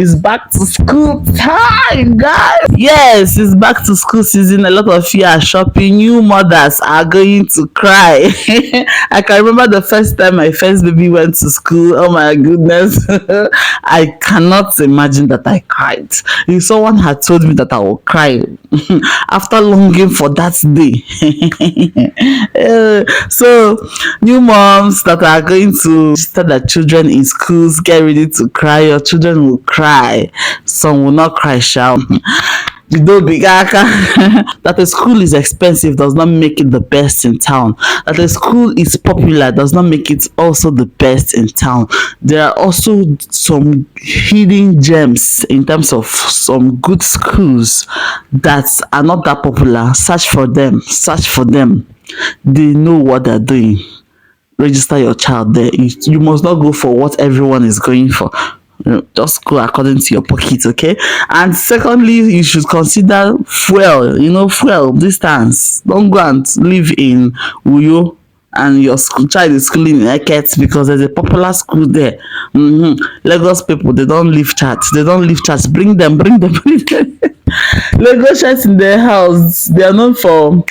It's back to school time, guys. Yes, it's back to school season. A lot of you are shopping. New mothers are going to cry. I can remember the first time my first baby went to school. Oh my goodness. I cannot imagine that I cried. If someone had told me that I would cry after longing for that day. So, new moms that are going to register their children in schools, get ready to cry. Your children will cry. Some will not cry, shall. That a school is expensive does not make it the best in town. That a school is popular does not make it also the best in town. There are also some hidden gems in terms of some good schools that are not that popular. Search for them. Search for them. They know what they're doing. Register your child there. You must not go for what everyone is going for. Just go according to your pocket, okay? And secondly, you should consider fuel. Fuel distance. Don't go and live in Uyo and your child is schooling in Eket because there's a popular school there. Lagos people, they don't leave chat. Bring them. Lagosians in their house, they are known for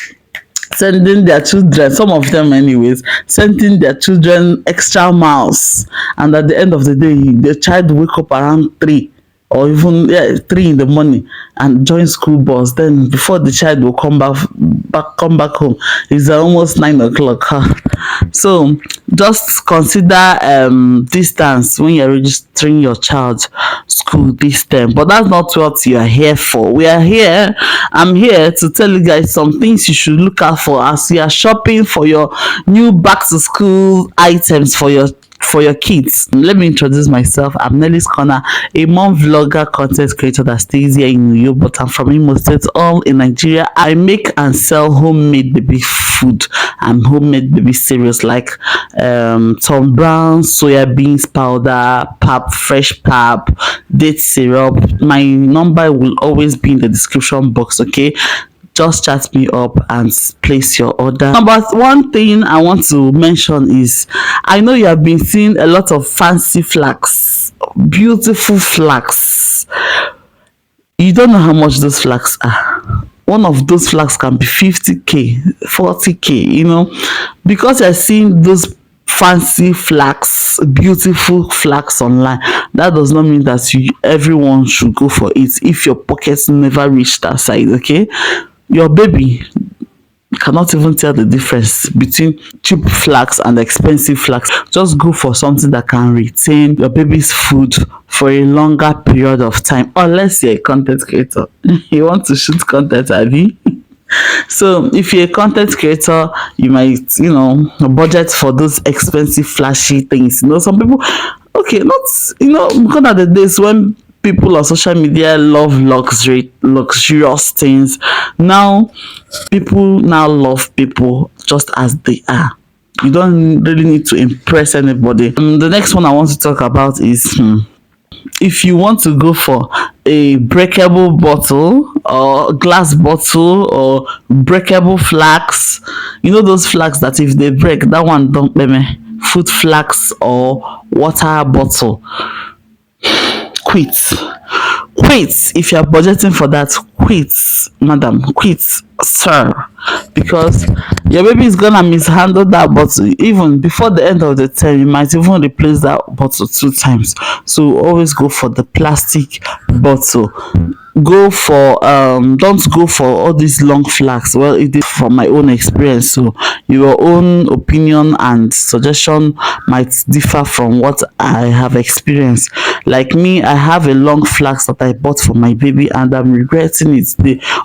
sending their children, some of them anyways, sending their children extra miles, and at the end of the day the child wake up around 3 or even 3 in the morning and join school bus. Then before the child will come back home, it's almost 9 o'clock. So just consider distance when you're registering your child school this term. But that's not what you are here for. I'm here to tell you guys some things you should look out for as you are shopping for your new back to school items for your kids. Let me introduce myself. I'm Nelly's Corner, a mom vlogger, content creator that stays here in New York, but I'm from Imo State, all in Nigeria. I make and sell homemade baby food and homemade baby cereals like Tom Brown, soya beans powder, pap, fresh pap, date syrup. My number will always be in the description box, okay? Just chat me up and place your order. Number one thing I want to mention is, I know you have been seeing a lot of fancy flags, beautiful flags. You don't know how much those flags are. One of those flags can be 50k, 40k, because you're seeing those fancy flags, beautiful flags online. That does not mean that everyone should go for it if your pockets never reach that side, okay? Your baby cannot even tell the difference between cheap flags and expensive flags. Just go for something that can retain your baby's food for a longer period of time, unless you're a content creator. You want to shoot content, Abby? So if you're a content creator, you might budget for those expensive flashy things. Some people, okay, not because of the days when people on social media love luxurious things. Now people love people just as they are. You don't really need to impress anybody. The next one I want to talk about is if you want to go for a breakable bottle or glass bottle or breakable flags, those flags that if they break, that one don't food flags or water bottle, quit. If you are budgeting for that, quit, madam, quit, sir, because your baby is gonna mishandle that bottle. Even before the end of the term, you might even replace that bottle 2 times. So always go for the plastic bottle. Go for don't go for all these long flags. Well, it is from my own experience, so your own opinion and suggestion might differ from what I have experienced. Like me, I have a long flags that I bought for my baby and I'm regretting it.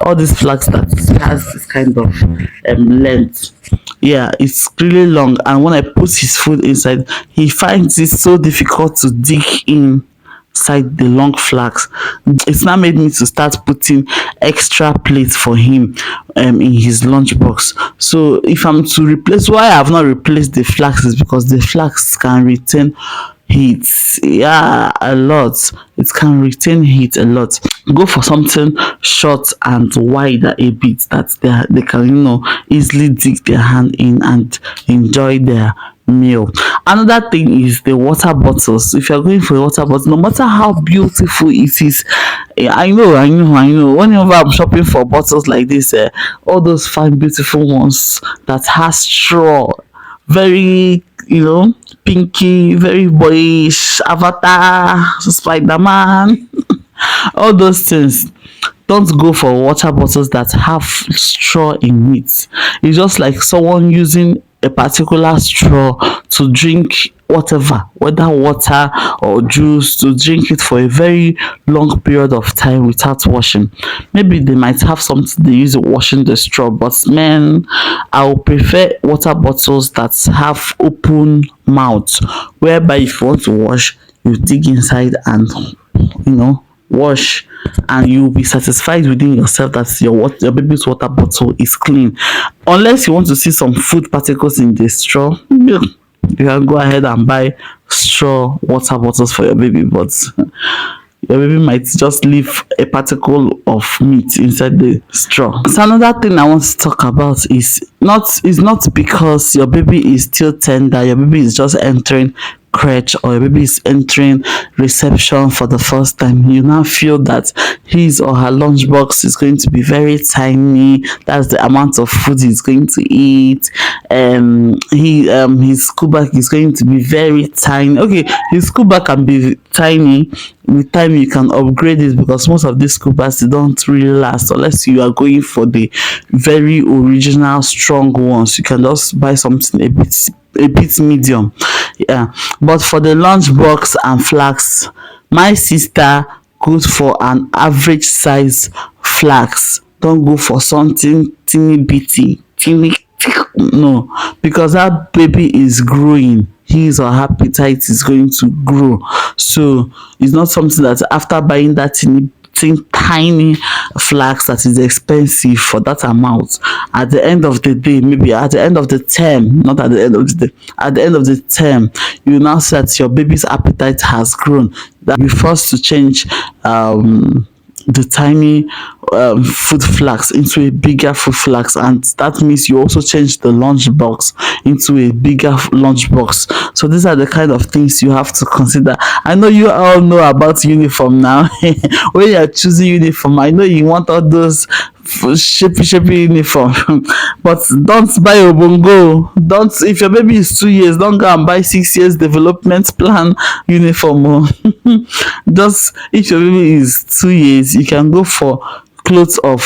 All these flags that has this kind of length, it's really long, and when I put his food inside, he finds it so difficult to dig inside the long flags. It's now made me to start putting extra plates for him in his lunchbox. So if I'm to replace, why I have not replaced the flags is because the flags can retain heat. Yeah, a lot. It can retain heat a lot. Go for something short and wider a bit that they can, easily dig their hand in and enjoy their meal. Another thing is the water bottles. If you're going for a water bottle, no matter how beautiful it is, I know. Whenever I'm shopping for bottles like this, all those fine, beautiful ones that has straw, very, pinky, very boyish, Avatar, Spider-Man, all those things. Don't go for water bottles that have straw in it. It's just like someone using a particular straw to drink whatever, whether water or juice, to drink it for a very long period of time without washing. Maybe they might have something they use washing the straw, but man, I would prefer water bottles that have open mouth, whereby if you want to wash, you dig inside and, wash, and you'll be satisfied within yourself that your baby's water bottle is clean. Unless you want to see some food particles in the straw, you can go ahead and buy straw water bottles for your baby, but your baby might just leave a particle of meat inside the straw. So another thing I want to talk about is not because your baby is still tender, your baby is just entering crèche, or your baby is entering reception for the first time. You now feel that his or her lunchbox is going to be very tiny. That's the amount of food he's going to eat. His school bag is going to be very tiny. Okay, his school bag can be tiny. With time you can upgrade it, because most of these school bags, they don't really last unless you are going for the very original strong ones. You can just buy something a bit medium. Yeah, but for the lunchbox and flask, my sister goes for an average size flask. Don't go for something teeny bitty, teeny, no, because that baby is growing. His or her appetite is going to grow. So it's not something that after buying that tiny flask that is expensive for that amount, at the end of the day, maybe at the end of the term, not at the end of the day, at the end of the term, you now see that your baby's appetite has grown, that you forced to change the tiny food flask into a bigger food flask, and that means you also change the lunch box into a bigger lunch box. So these are the kind of things you have to consider. I know you all know about uniform now. When you're choosing uniform, I know you want all those shapy uniform, but don't buy obongo. Don't, if your baby is 2 years, don't go and buy 6 years development plan uniform. Just, if your baby is 2 years, you can go for clothes of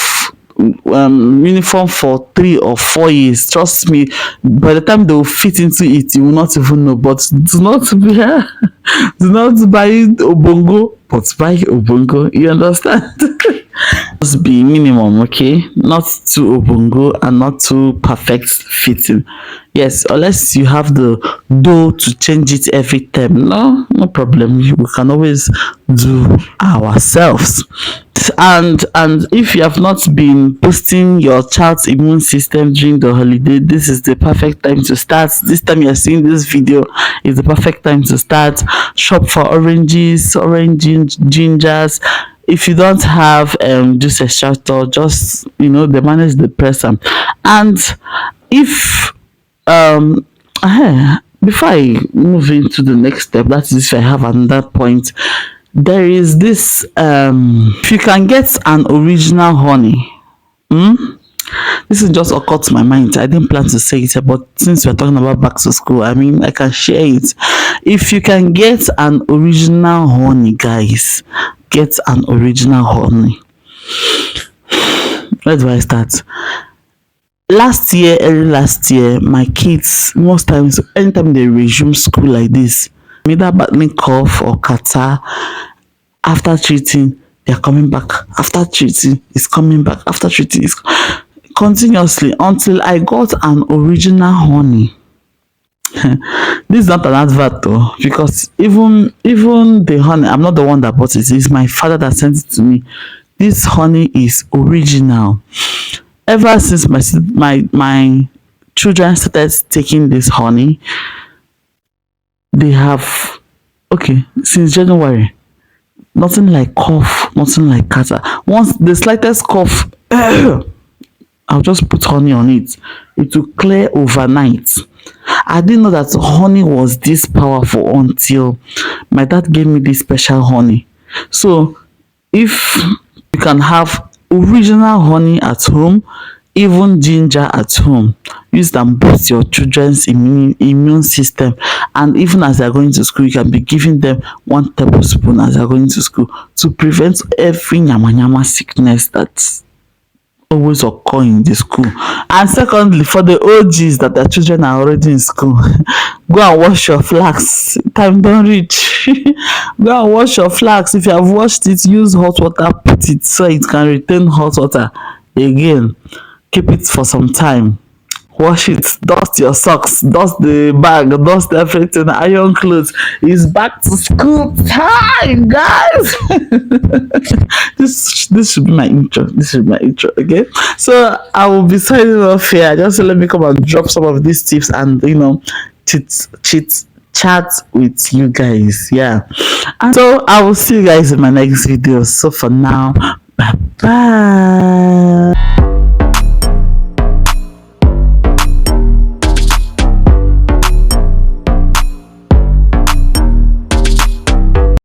uniform for 3 or 4 years. Trust me, by the time they will fit into it, you will not even know. But do not do not buy obongo, but buy obongo. You understand? Must be minimum, okay? Not too obongo and not too perfect fitting. Yes, unless you have the dough to change it every time. No problem. We can always do ourselves. And if you have not been boosting your child's immune system during the holiday, this is the perfect time to start. This time you're seeing this video is the perfect time to start. Shop for oranges, gingers. If you don't have juice extractor, just they manage the person. And if before I move into the next step, that is if I have another point, there is this if you can get an original honey, this is just occurred to my mind. I didn't plan to say it, but since we're talking about back to school, I mean, I can share it. If you can get an original honey, guys, get an original honey. Where do I start? Early last year, my kids, most times, anytime they resume school like this, either battling cough or catarrh, after treating, they're coming back. After treating, it's coming back. After treating, it's continuously, until I got an original honey. This is not an advert though, because even the honey, I'm not the one that bought it. It's my father that sent it to me. This honey is original. Ever since my children started taking this honey, they have Okay, since January, nothing like cough, nothing like catarrh. Once the slightest cough, I'll just put honey on it. It will clear overnight. I didn't know that honey was this powerful until my dad gave me this special honey. So if you can have original honey at home, even ginger at home, use am boost your children's immune system, and even as they are going to school you can be giving them 1 tablespoon as they are going to school to prevent every yamayama sickness that always occur in the school. And secondly, for the OGs that their children are already in school, go and wash your flax. Time don reach. Go and wash your flax. If you have washed it, use hot water, put it so it can retain hot water again. Keep it for some time. Wash it, dust your socks, dust the bag, dust everything, iron clothes. It's back to school time, guys. This should be my intro. This should be my intro. Okay, so I will be signing off here. Just let me come and drop some of these tips and chit chat with you guys. Yeah, and so I will see you guys in my next video. So for now, bye bye.